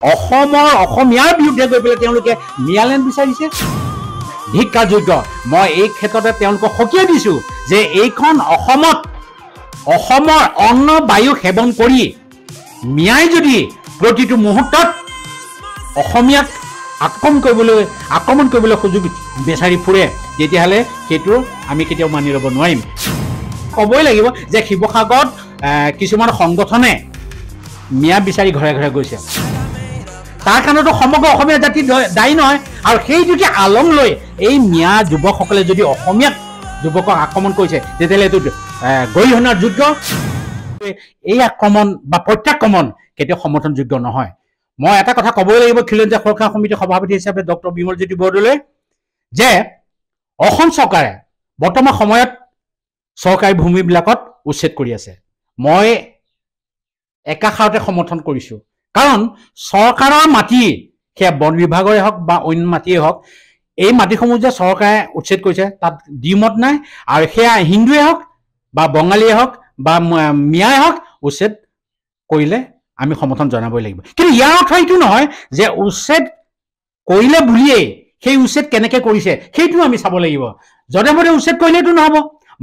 অসমীয়াৰ বিৰুদ্ধে গৈ পেলাই তেওঁলোকে ন্যায়ালয় বিচাৰিছে ধিক্কাৰযোগ্য মই এই ক্ষেত্ৰতে তেওঁলোকক সকীয়াই দিছো যে এইখন অসমৰ অন্ন বায়ু সেৱন কৰি ন্যায় যদি প্ৰতিটো মুহূৰ্তত অসমীয়াক আক্ৰমণ কৰিবলৈ সুযোগ বিচাৰি ফুৰে তেতিয়াহ'লে সেইটো আমি কেতিয়াও মানি ল'ব নোৱাৰিম ক'বই লাগিব যে শিৱসাগৰত কিছুমান সংগঠনে ন্যায় বিচাৰি ঘৰে ঘৰে গৈছে তাৰ কাৰণেতো সমগ্ৰ অসমীয়া জাতি দায়ী নহয় আৰু সেই যদি আলম লৈ এই ন্যায় যুৱকসকলে যদি অসমীয়াক যুৱকক আক্ৰমণ কৰিছে তেতিয়াহ'লে এইটো গৰিহণাৰ যোগ্য এই আক্ৰমণ বা প্ৰত্যাক্ৰমণ কেতিয়াও সমৰ্থনযোগ্য নহয় মই এটা কথা ক'বই লাগিব খিলঞ্জীয়া সুৰক্ষা সমিতিৰ সভাপতি হিচাপে ডক্টৰ বিমলজ্যোতি বৰদলৈ যে অসম চৰকাৰে বৰ্তমান সময়ত চৰকাৰী ভূমিবিলাকত উচ্ছেদ কৰি আছে মই একাষাৰতে সমৰ্থন কৰিছোঁ কাৰণ চৰকাৰৰ মাটি সেয়া বন বিভাগৰে হওক বা অন্য মাটিয়ে হওক এই মাটিসমূহ যে চৰকাৰে উচ্ছেদ কৰিছে তাত দ্বিমত নাই আৰু সেয়া হিন্দুৱে হওক বা বঙালীয়ে হওক বা মিয়াই হওক উচ্ছেদ কৰিলে আমি সমৰ্থন জনাবই লাগিব কিন্তু ইয়াৰ অৰ্থ এইটো নহয় যে উচ্ছেদ কৰিলে বুলিয়েই সেই উচ্ছেদ কেনেকৈ কৰিছে সেইটো আমি চাব লাগিব যধে মধে উচ্ছেদ কৰিলেতো নহ'ব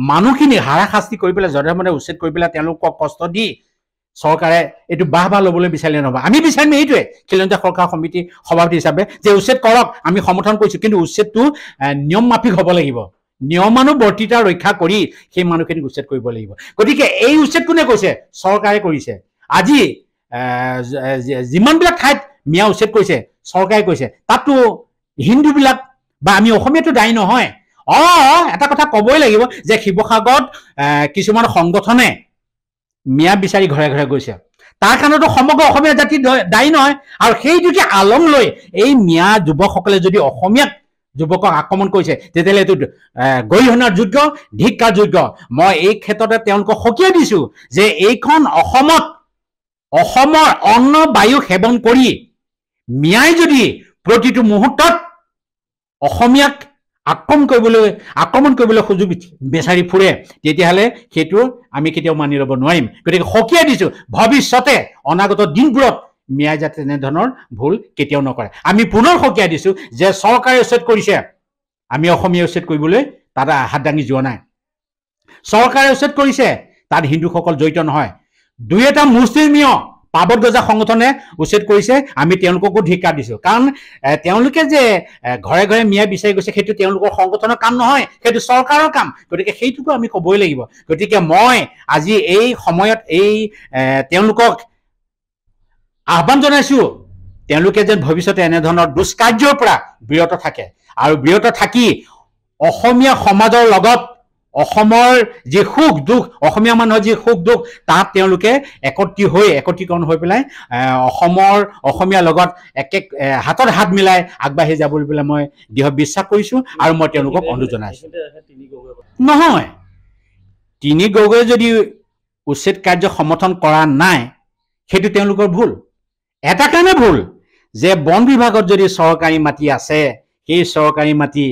মানুহখিনি হাৰাশাস্তি কৰি পেলাই যধে মধে উচ্ছেদ কৰি পেলাই তেওঁলোকক কষ্ট দি চৰকাৰে এইটো বাহ ল'বলৈ বিচাৰিলে নহ'ব আমি বিচাৰিম এইটোৱে খিলঞ্জীয়া সুৰক্ষা সমিতি সভাপতি হিচাপে যে উচ্ছেদ কৰক আমি সমৰ্থন কৰিছোঁ কিন্তু উচ্ছেদটো নিয়ম মাফিক হ'ব লাগিব নিয়মানুবৰ্তিতা ৰক্ষা কৰি সেই মানুহখিনিক উচ্ছেদ কৰিব লাগিব গতিকে এই উচ্ছেদ কোনে কৈছে চৰকাৰে কৰিছে আজি যিমানবিলাক ঠাইত মিয়া উচ্ছেদ কৰিছে চৰকাৰে কৈছে তাততো হিন্দুবিলাক বা আমি অসমীয়াটো দায়ী নহয় এটা কথা ক'বই লাগিব যে শিৱসাগৰত কিছুমান সংগঠনে মিয়া বিচাৰি ঘৰে ঘৰে গৈছে তাৰ কাৰণেতো সমগ্ৰ অসমীয়া জাতি দায়ী নহয় আৰু সেই যদি আলম লৈ এই মিয়া যুৱকসকলে যদি অসমীয়াক যুৱকক আক্ৰমণ কৰিছে তেতিয়াহ'লে এইটো গৰিহণাৰ যোগ্য ধিক্কাৰযোগ্য মই এই ক্ষেত্ৰতে তেওঁলোকক সকীয়াই দিছো যে এইখন অসমৰ অন্ন বায়ু সেৱন কৰি মিয়াই যদি প্ৰতিটো মুহূৰ্তত অসমীয়াক আক্ৰমণ কৰিবলৈ সুযোগ বিচাৰি ফুৰে তেতিয়াহ'লে সেইটো আমি কেতিয়াও মানি ল'ব নোৱাৰিম গতিকে সকীয়াই দিছো ভৱিষ্যতে অনাগত দিনবোৰত মিয়াই যাতে তেনেধৰণৰ ভুল কেতিয়াও নকৰে আমি পুনৰ সকীয়াই দিছো যে চৰকাৰে উচ্ছেদ কৰিছে আমি অসমীয়া উচ্ছেদ কৰিবলৈ তাত হাত দাঙি যোৱা নাই চৰকাৰে উচ্ছেদ কৰিছে তাত হিন্দুসকল জড়িত নহয় দুই এটা মুছলিমীয় পাবত গজা সংগঠনে উচ্ছেদ কৰিছে আমি তেওঁলোককো ধিক্কাৰ দিছো কাৰণ তেওঁলোকে যে ঘৰে ঘৰে মিয়া বিচাৰি গৈছে সেইটো তেওঁলোকৰ সংগঠনৰ কাম নহয় সেইটো চৰকাৰৰ কাম গতিকে সেইটোকো আমি ক'বই লাগিব গতিকে মই আজি এই সময়ত তেওঁলোকক আহ্বান জনাইছো তেওঁলোকে যেন ভৱিষ্যতে এনেধৰণৰ দুষ্কাৰ্যৰ পৰা বিৰত থাকে আৰু বিৰত থাকি অসমীয়া সমাজৰ লগত অসমৰ যি সুখ দুখ অসমীয়া মানুহৰ যি সুখ দুখ তাত তেওঁলোকে একত্ৰীকৰণ হৈ পেলাই অসমীয়াৰ লগত হাতত হাত মিলাই আগবাঢ়ি যাব বুলি পেলাই মই দৃঢ় বিশ্বাস কৰিছো আৰু মই তেওঁলোকক অনুৰোধ জনাইছো নহয় তিনি গগৈ যদি উচ্ছেদ কাৰ্য সমৰ্থন কৰা নাই সেইটো তেওঁলোকৰ ভুল এটা কাৰণে ভুল যে বন বিভাগত যদি চৰকাৰী মাটি আছে সেই চৰকাৰী মাটি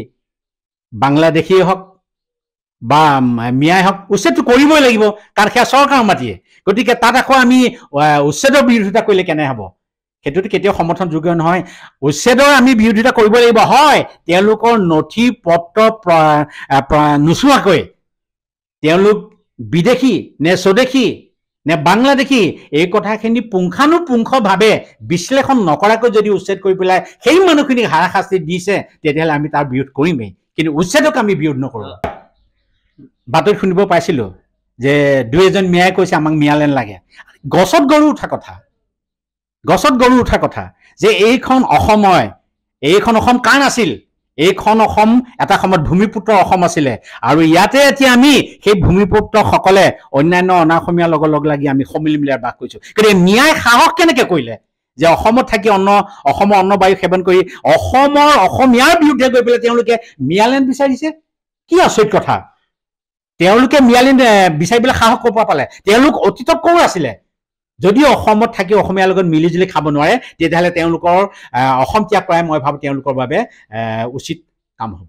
বাংলাদেশীয়ে হওক বা মিয়াই হওক উচ্ছেদটো কৰিবই লাগিব কাৰণ সেয়া চৰকাৰৰ মাটিয়ে গতিকে তাত আকৌ আমি উচ্ছেদৰ বিৰোধিতা কৰিলে কেনে হ'ব সেইটোতো কেতিয়াও সমৰ্থনযোগ্য নহয় উচ্ছেদৰ আমি বিৰোধিতা কৰিব লাগিব হয় তেওঁলোকৰ নথি পত্ৰ নোচোৱাকৈ তেওঁলোক বিদেশী নে স্বদেশী নে বাংলাদেশী এই কথাখিনি পুংখানুপুংখভাৱে বিশ্লেষণ নকৰাকৈ যদি উচ্ছেদ কৰি পেলাই সেই মানুহখিনিক হাৰাশাস্তি দিছে তেতিয়াহ'লে আমি তাৰ বিৰোধ কৰিমেই কিন্তু উচ্ছেদক আমি বিৰোধ নকৰোঁ বাতৰিত শুনিব পাইছিলোঁ যে দুই এজন মিয়াই কৈছে আমাক মিয়ালেণ্ড লাগে গছত গৰু উঠা কথা যে এইখন অসম কাৰ নাছিল এইখন অসম এটা সময়ত ভূমিপুত্ৰ অসম আছিলে আৰু ইয়াতে এতিয়া আমি সেই ভূমিপুত্ৰসকলে অন্যান্য অনা অসমীয়াৰ লগত লগ লাগি আমি সমিলি মিলাই বাস কৰিছোঁ কিন্তু ন্যায় সাহস কেনেকৈ কৰিলে যে অসমত থাকি অসমৰ অন্ন বায়ু সেৱন কৰি অসমীয়াৰ বিৰুদ্ধে গৈ পেলাই তেওঁলোকে মিয়ালেণ্ড বিচাৰিছে কি আচৰিত কথা তেওঁলোকে মিয়ালেণ্ড বিচাৰিবলৈ সাহস ক'ৰ পৰা পালে তেওঁলোক অতীতত ক'ৰ আছিলে যদি অসমত থাকি অসমীয়াৰ লগত মিলিজুলি খাব নোৱাৰে তেতিয়াহ'লে তেওঁলোকৰ অসম ত্যাগ কৰাই মই ভাবোঁ তেওঁলোকৰ বাবে উচিত কাম হ'ব